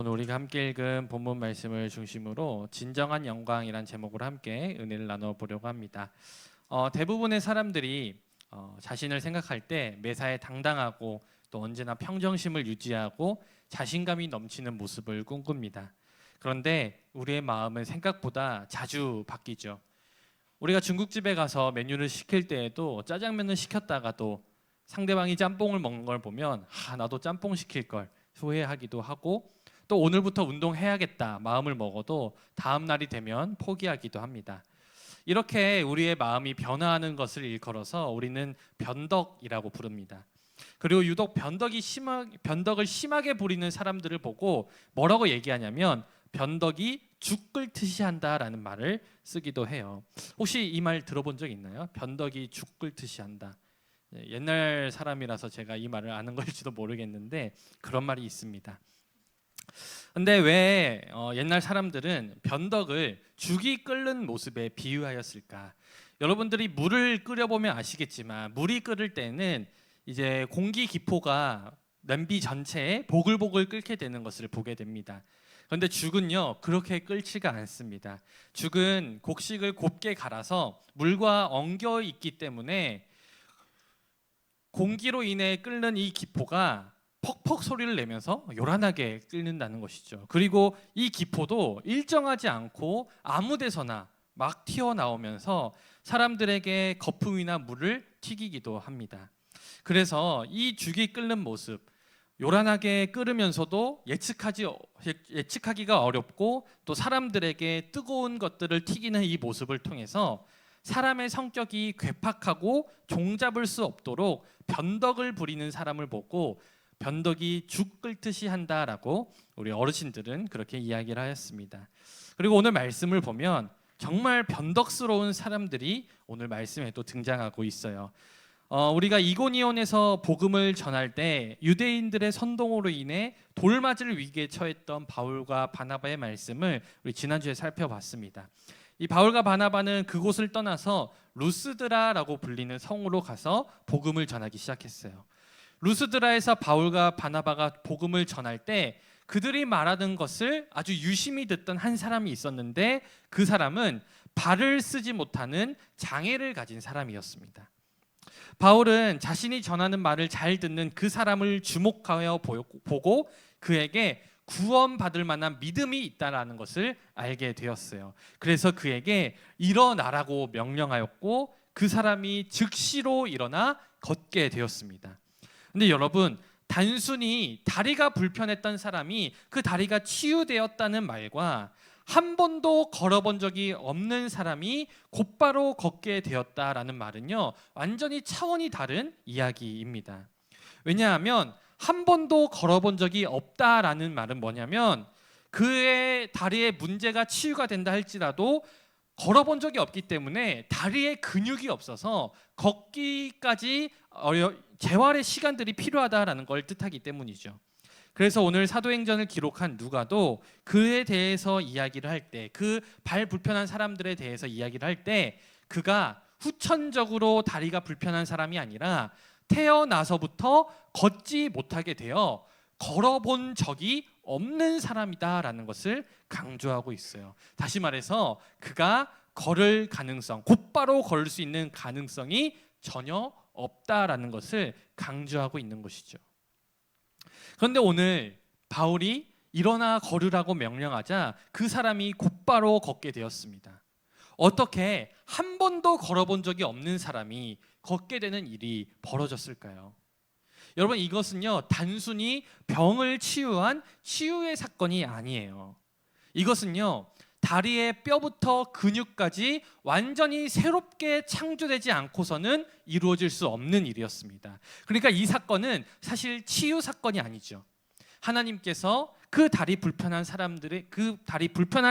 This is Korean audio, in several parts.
오늘 우리가 함께 읽은 본문 말씀을 중심으로 진정한 영광이란 제목으로 함께 은혜를 나눠보려고 합니다. 대부분의 사람들이 자신을 생각할 때 매사에 당당하고 또 언제나 평정심을 유지하고 자신감이 넘치는 모습을 꿈꿉니다. 그런데 우리의 마음은 생각보다 자주 바뀌죠. 우리가 중국집에 가서 메뉴를 시킬 때에도 짜장면을 시켰다가도 상대방이 짬뽕을 먹는 걸 보면 나도 짬뽕 시킬 걸 후회하기도 하고, 또 오늘부터 운동해야겠다 마음을 먹어도 다음 날이 되면 포기하기도 합니다. 이렇게 우리의 마음이 변화하는 것을 일컬어서 우리는 변덕이라고 부릅니다. 그리고 유독 변덕을 심하게 부리는 사람들을 보고 뭐라고 얘기하냐면 변덕이 죽 끓듯이 한다라는 말을 쓰기도 해요. 혹시 이 말 들어본 적 있나요? 변덕이 죽 끓듯이 한다. 옛날 사람이라서 제가 이 말을 아는 걸지도 모르겠는데 그런 말이 있습니다. 근데 왜 옛날 사람들은 변덕을 죽이 끓는 모습에 비유하였을까? 여러분들이 물을 끓여보면 아시겠지만 물이 끓을 때는 이제 공기 기포가 냄비 전체에 보글보글 끓게 되는 것을 보게 됩니다. 그런데 죽은요 그렇게 끓지가 않습니다. 죽은 곡식을 곱게 갈아서 물과 엉겨 있기 때문에 공기로 인해 끓는 이 기포가 퍽퍽 소리를 내면서 요란하게 끓는다는 것이죠. 그리고 이 기포도 일정하지 않고 아무 데서나 막 튀어나오면서 사람들에게 거품이나 물을 튀기기도 합니다. 그래서 이 죽이 끓는 모습, 요란하게 끓으면서도 예측하기가 어렵고 또 사람들에게 뜨거운 것들을 튀기는 이 모습을 통해서 사람의 성격이 괴팍하고 종잡을 수 없도록 변덕을 부리는 사람을 보고 변덕이 죽 끓듯이 한다라고 우리 어르신들은 그렇게 이야기를 하였습니다. 그리고 오늘 말씀을 보면 정말 변덕스러운 사람들이 오늘 말씀에 또 등장하고 있어요. 우리가 이고니온에서 복음을 전할 때 유대인들의 선동으로 인해 돌맞을 위기에 처했던 바울과 바나바의 말씀을 우리 지난주에 살펴봤습니다. 이 바울과 바나바는 그곳을 떠나서 루스드라라고 불리는 성으로 가서 복음을 전하기 시작했어요. 루스드라에서 바울과 바나바가 복음을 전할 때 그들이 말하는 것을 아주 유심히 듣던 한 사람이 있었는데 그 사람은 발을 쓰지 못하는 장애를 가진 사람이었습니다. 바울은 자신이 전하는 말을 잘 듣는 그 사람을 주목하여 보고 그에게 구원받을 만한 믿음이 있다는 것을 알게 되었어요. 그래서 그에게 일어나라고 명령하였고 그 사람이 즉시로 일어나 걷게 되었습니다. 근데 여러분, 단순히 다리가 불편했던 사람이 그 다리가 치유되었다는 말과 한 번도 걸어본 적이 없는 사람이 곧바로 걷게 되었다라는 말은요 완전히 차원이 다른 이야기입니다. 왜냐하면 한 번도 걸어본 적이 없다라는 말은 뭐냐면 그의 다리에 문제가 치유가 된다 할지라도 걸어본 적이 없기 때문에 다리에 근육이 없어서 걷기까지 재활의 시간들이 필요하다라는 걸 뜻하기 때문이죠. 그래서 오늘 사도행전을 기록한 누가도 그에 대해서 이야기를 할 때, 그 발 불편한 사람들에 대해서 이야기를 할 때 그가 후천적으로 다리가 불편한 사람이 아니라 태어나서부터 걷지 못하게 되어 걸어본 적이 없는 사람이다라는 것을 강조하고 있어요. 다시 말해서 그가 걸을 가능성, 곧바로 걸을 수 있는 가능성이 전혀 없다라는 것을 강조하고 있는 것이죠. 그런데 오늘 바울이 일어나 걸으라고 명령하자 그 사람이 곧바로 걷게 되었습니다. 어떻게 한 번도 걸어본 적이 없는 사람이 걷게 되는 일이 벌어졌을까요? 여러분, 이것은요 단순히 병을 치유한 치유의 사건이 아니에요. 이것은요 다리의 뼈부터 근육까지 완전히 새롭게 창조되지 않고서는 이루어질 수 없는 일이었습니다. 그러니까 이 사건은 사실 치유 사건이 아니죠. 하나님께서 그 다리 불편한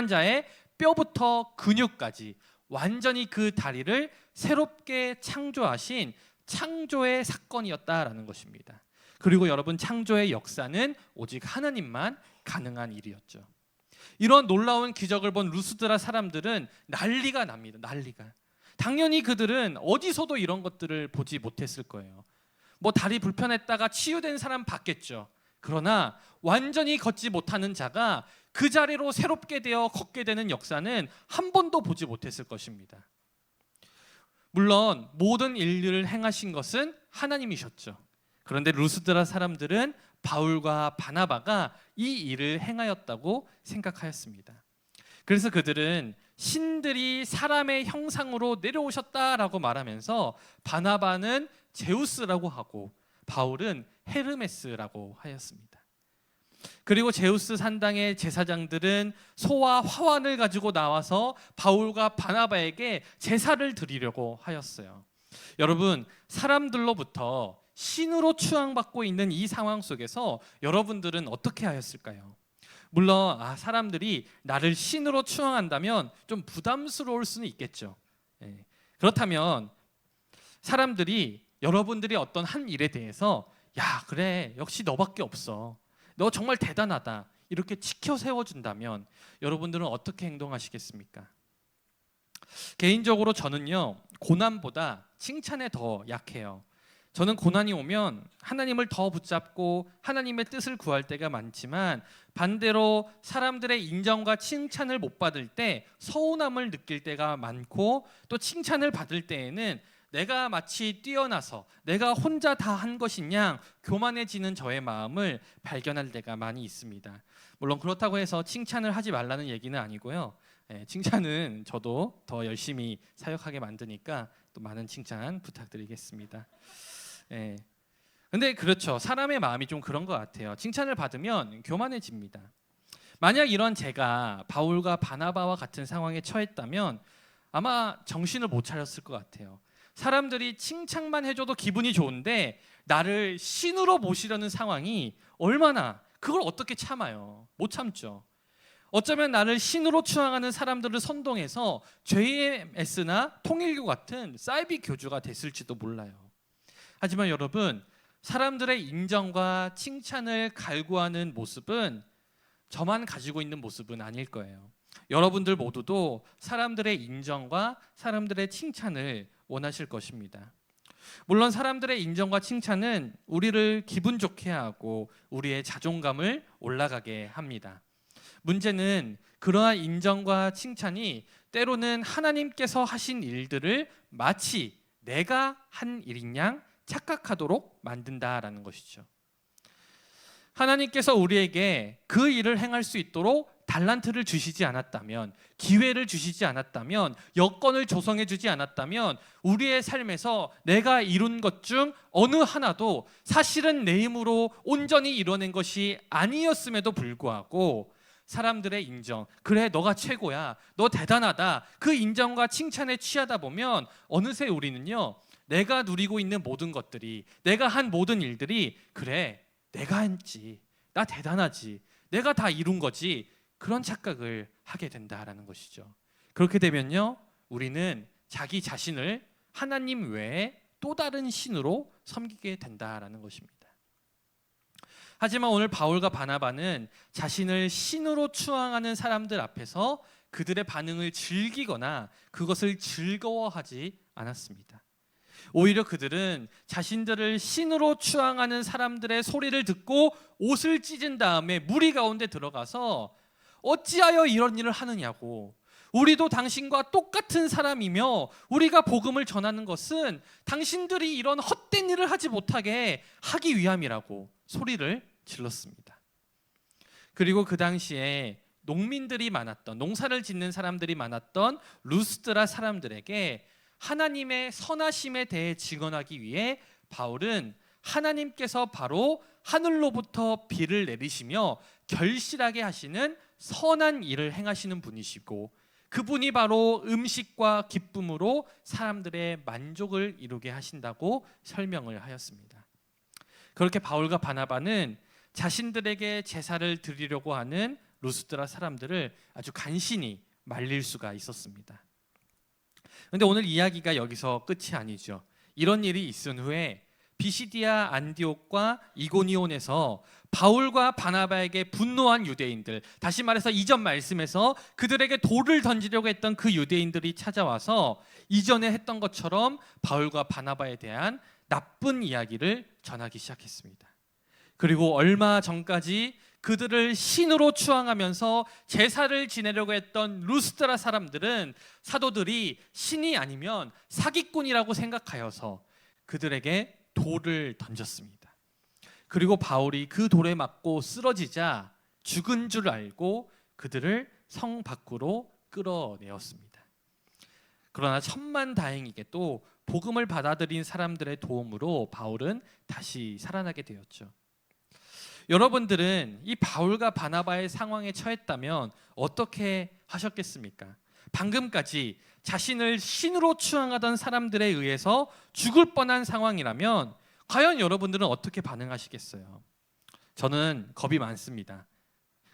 자의 뼈부터 근육까지 완전히 그 다리를 새롭게 창조하신 창조의 사건이었다라는 것입니다. 그리고 여러분, 창조의 역사는 오직 하나님만 가능한 일이었죠. 이런 놀라운 기적을 본 루스드라 사람들은 난리가 납니다. 난리가. 당연히 그들은 어디서도 이런 것들을 보지 못했을 거예요. 뭐 다리 불편했다가 치유된 사람 봤겠죠. 그러나 완전히 걷지 못하는 자가 그 자리로 새롭게 되어 걷게 되는 역사는 한 번도 보지 못했을 것입니다. 물론 모든 일들을 행하신 것은 하나님이셨죠. 그런데 루스드라 사람들은 바울과 바나바가 이 일을 행하였다고 생각하였습니다. 그래서 그들은 신들이 사람의 형상으로 내려오셨다라고 말하면서 바나바는 제우스라고 하고 바울은 헤르메스라고 하였습니다. 그리고 제우스 산당의 제사장들은 소와 화환을 가지고 나와서 바울과 바나바에게 제사를 드리려고 하였어요. 여러분, 사람들로부터 신으로 추앙받고 있는 이 상황 속에서 여러분들은 어떻게 하였을까요? 물론 사람들이 나를 신으로 추앙한다면 좀 부담스러울 수는 있겠죠. 그렇다면 사람들이 여러분들이 어떤 한 일에 대해서 야, 그래, 역시 너밖에 없어, 너 정말 대단하다, 이렇게 치켜 세워준다면 여러분들은 어떻게 행동하시겠습니까? 개인적으로 저는요, 고난보다 칭찬에 더 약해요. 저는 고난이 오면 하나님을 더 붙잡고 하나님의 뜻을 구할 때가 많지만, 반대로 사람들의 인정과 칭찬을 못 받을 때 서운함을 느낄 때가 많고, 또 칭찬을 받을 때에는 내가 마치 뛰어나서 내가 혼자 다 한 것인 양 교만해지는 저의 마음을 발견할 때가 많이 있습니다. 물론 그렇다고 해서 칭찬을 하지 말라는 얘기는 아니고요. 칭찬은 저도 더 열심히 사역하게 만드니까 또 많은 칭찬 부탁드리겠습니다. 근데 그렇죠, 사람의 마음이 좀 그런 것 같아요. 칭찬을 받으면 교만해집니다. 만약 이런 제가 바울과 바나바와 같은 상황에 처했다면 아마 정신을 못 차렸을 것 같아요. 사람들이 칭찬만 해줘도 기분이 좋은데 나를 신으로 모시려는 상황이 얼마나, 그걸 어떻게 참아요? 못 참죠. 어쩌면 나를 신으로 추앙하는 사람들을 선동해서 JMS나 통일교 같은 사이비 교주가 됐을지도 몰라요. 하지만 여러분, 사람들의 인정과 칭찬을 갈구하는 모습은 저만 가지고 있는 모습은 아닐 거예요. 여러분들 모두도 사람들의 인정과 사람들의 칭찬을 원하실 것입니다. 물론 사람들의 인정과 칭찬은 우리를 기분 좋게 하고 우리의 자존감을 올라가게 합니다. 문제는 그러한 인정과 칭찬이 때로는 하나님께서 하신 일들을 마치 내가 한 일인 양 착각하도록 만든다라는 것이죠. 하나님께서 우리에게 그 일을 행할 수 있도록 달란트를 주시지 않았다면, 기회를 주시지 않았다면, 여건을 조성해 주지 않았다면 우리의 삶에서 내가 이룬 것 중 어느 하나도 사실은 내 힘으로 온전히 이뤄낸 것이 아니었음에도 불구하고 사람들의 인정, 그래 너가 최고야, 너 대단하다, 그 인정과 칭찬에 취하다 보면 어느새 우리는요, 내가 누리고 있는 모든 것들이, 내가 한 모든 일들이 그래 내가 했지, 나 대단하지, 내가 다 이룬 거지, 그런 착각을 하게 된다라는 것이죠. 그렇게 되면요, 우리는 자기 자신을 하나님 외에 또 다른 신으로 섬기게 된다라는 것입니다. 하지만 오늘 바울과 바나바는 자신을 신으로 추앙하는 사람들 앞에서 그들의 반응을 즐기거나 그것을 즐거워하지 않았습니다. 오히려 그들은 자신들을 신으로 추앙하는 사람들의 소리를 듣고 옷을 찢은 다음에 무리 가운데 들어가서 어찌하여 이런 일을 하느냐고, 우리도 당신과 똑같은 사람이며 우리가 복음을 전하는 것은 당신들이 이런 헛된 일을 하지 못하게 하기 위함이라고 소리를 질렀습니다. 그리고 그 당시에 농민들이 많았던, 농사를 짓는 사람들이 많았던 루스드라 사람들에게 하나님의 선하심에 대해 증언하기 위해 바울은 하나님께서 바로 하늘로부터 비를 내리시며 결실하게 하시는 선한 일을 행하시는 분이시고, 그분이 바로 음식과 기쁨으로 사람들의 만족을 이루게 하신다고 설명을 하였습니다. 그렇게 바울과 바나바는 자신들에게 제사를 드리려고 하는 루스드라 사람들을 아주 간신히 말릴 수가 있었습니다. 그런데 오늘 이야기가 여기서 끝이 아니죠. 이런 일이 있은 후에 비시디아 안디옥과 이고니온에서 바울과 바나바에게 분노한 유대인들, 다시 말해서 이전 말씀에서 그들에게 돌을 던지려고 했던 그 유대인들이 찾아와서 이전에 했던 것처럼 바울과 바나바에 대한 나쁜 이야기를 전하기 시작했습니다. 그리고 얼마 전까지 그들을 신으로 추앙하면서 제사를 지내려고 했던 루스드라 사람들은 사도들이 신이 아니면 사기꾼이라고 생각하여서 그들에게 돌을 던졌습니다. 그리고 바울이 그 돌에 맞고 쓰러지자 죽은 줄 알고 그들을 성 밖으로 끌어내었습니다. 그러나 천만다행히게도 복음을 받아들인 사람들의 도움으로 바울은 다시 살아나게 되었죠. 여러분들은 이 바울과 바나바의 상황에 처했다면 어떻게 하셨겠습니까? 방금까지 자신을 신으로 추앙하던 사람들에 의해서 죽을 뻔한 상황이라면 과연 여러분들은 어떻게 반응하시겠어요? 저는 겁이 많습니다.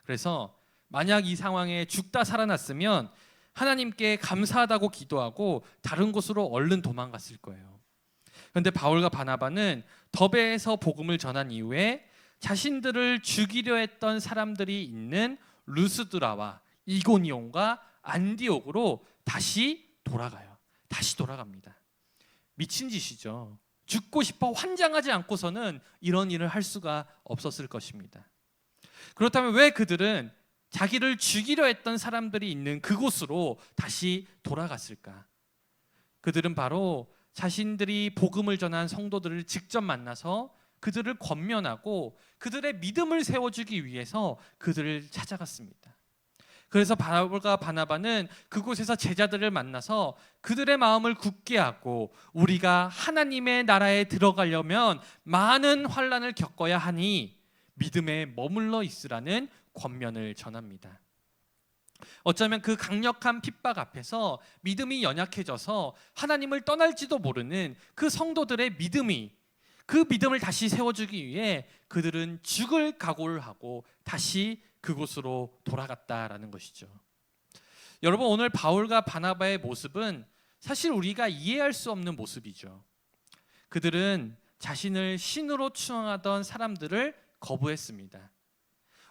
그래서 만약 이 상황에 죽다 살아났으면 하나님께 감사하다고 기도하고 다른 곳으로 얼른 도망갔을 거예요. 그런데 바울과 바나바는 더베에서 복음을 전한 이후에 자신들을 죽이려 했던 사람들이 있는 루스드라와 이고니온과 안디옥으로 다시 돌아가요. 다시 돌아갑니다. 미친 짓이죠. 죽고 싶어 환장하지 않고서는 이런 일을 할 수가 없었을 것입니다. 그렇다면 왜 그들은 자기를 죽이려 했던 사람들이 있는 그곳으로 다시 돌아갔을까? 그들은 바로 자신들이 복음을 전한 성도들을 직접 만나서 그들을 권면하고 그들의 믿음을 세워주기 위해서 그들을 찾아갔습니다. 그래서 바울과 바나바는 그곳에서 제자들을 만나서 그들의 마음을 굳게 하고 우리가 하나님의 나라에 들어가려면 많은 환난을 겪어야 하니 믿음에 머물러 있으라는 권면을 전합니다. 어쩌면 그 강력한 핍박 앞에서 믿음이 연약해져서 하나님을 떠날지도 모르는 그 성도들의 그 믿음을 다시 세워주기 위해 그들은 죽을 각오를 하고 다시 그곳으로 돌아갔다라는 것이죠. 여러분, 오늘 바울과 바나바의 모습은 사실 우리가 이해할 수 없는 모습이죠. 그들은 자신을 신으로 추앙하던 사람들을 거부했습니다.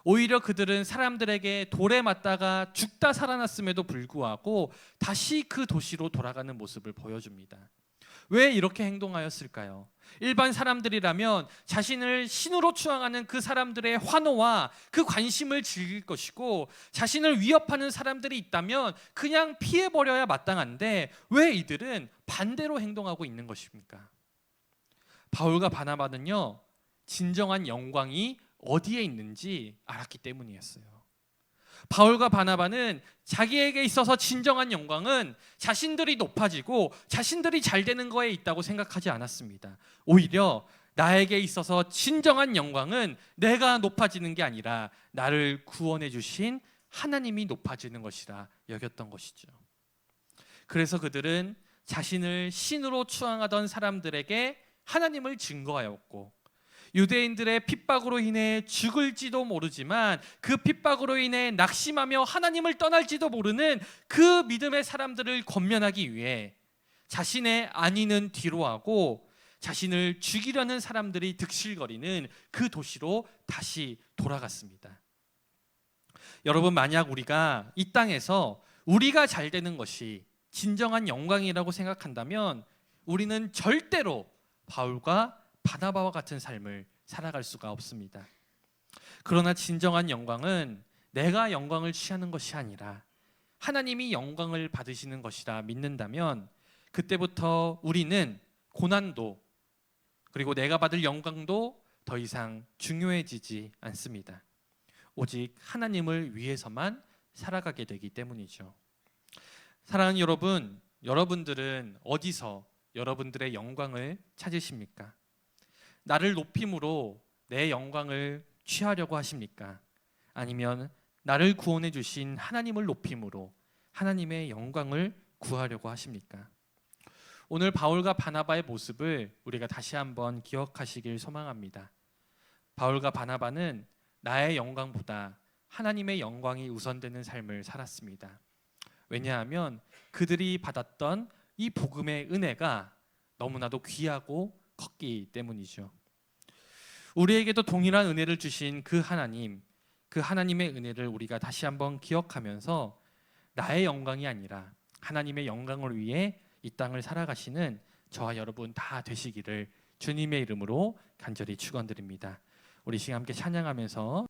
오히려 그들은 사람들에게 돌에 맞다가 죽다 살아났음에도 불구하고 다시 그 도시로 돌아가는 모습을 보여줍니다. 왜 이렇게 행동하였을까요? 일반 사람들이라면 자신을 신으로 추앙하는 그 사람들의 환호와 그 관심을 즐길 것이고 자신을 위협하는 사람들이 있다면 그냥 피해버려야 마땅한데 왜 이들은 반대로 행동하고 있는 것입니까? 바울과 바나바는요, 진정한 영광이 어디에 있는지 알았기 때문이었어요. 바울과 바나바는 자기에게 있어서 진정한 영광은 자신들이 높아지고 자신들이 잘 되는 거에 있다고 생각하지 않았습니다. 오히려 나에게 있어서 진정한 영광은 내가 높아지는 게 아니라 나를 구원해 주신 하나님이 높아지는 것이라 여겼던 것이죠. 그래서 그들은 자신을 신으로 추앙하던 사람들에게 하나님을 증거하였고 유대인들의 핍박으로 인해 죽을지도 모르지만 그 핍박으로 인해 낙심하며 하나님을 떠날지도 모르는 그 믿음의 사람들을 권면하기 위해 자신의 안위는 뒤로하고 자신을 죽이려는 사람들이 득실거리는 그 도시로 다시 돌아갔습니다. 여러분, 만약 우리가 이 땅에서 우리가 잘 되는 것이 진정한 영광이라고 생각한다면 우리는 절대로 바울과 바나바와 같은 삶을 살아갈 수가 없습니다. 그러나 진정한 영광은 내가 영광을 취하는 것이 아니라 하나님이 영광을 받으시는 것이라 믿는다면 그때부터 우리는 고난도 그리고 내가 받을 영광도 더 이상 중요해지지 않습니다. 오직 하나님을 위해서만 살아가게 되기 때문이죠. 사랑하는 여러분, 여러분들은 어디서 여러분들의 영광을 찾으십니까? 나를 높임으로 내 영광을 취하려고 하십니까? 아니면 나를 구원해 주신 하나님을 높임으로 하나님의 영광을 구하려고 하십니까? 오늘 바울과 바나바의 모습을 우리가 다시 한번 기억하시길 소망합니다. 바울과 바나바는 나의 영광보다 하나님의 영광이 우선되는 삶을 살았습니다. 왜냐하면 그들이 받았던 이 복음의 은혜가 너무나도 귀하고 컸기 때문이죠. 우리에게도 동일한 은혜를 주신 그 하나님의 은혜를 우리가 다시 한번 기억하면서 나의 영광이 아니라 하나님의 영광을 위해 이 땅을 살아가시는 저와 여러분 다 되시기를 주님의 이름으로 간절히 축원드립니다. 우리 시간 함께 찬양하면서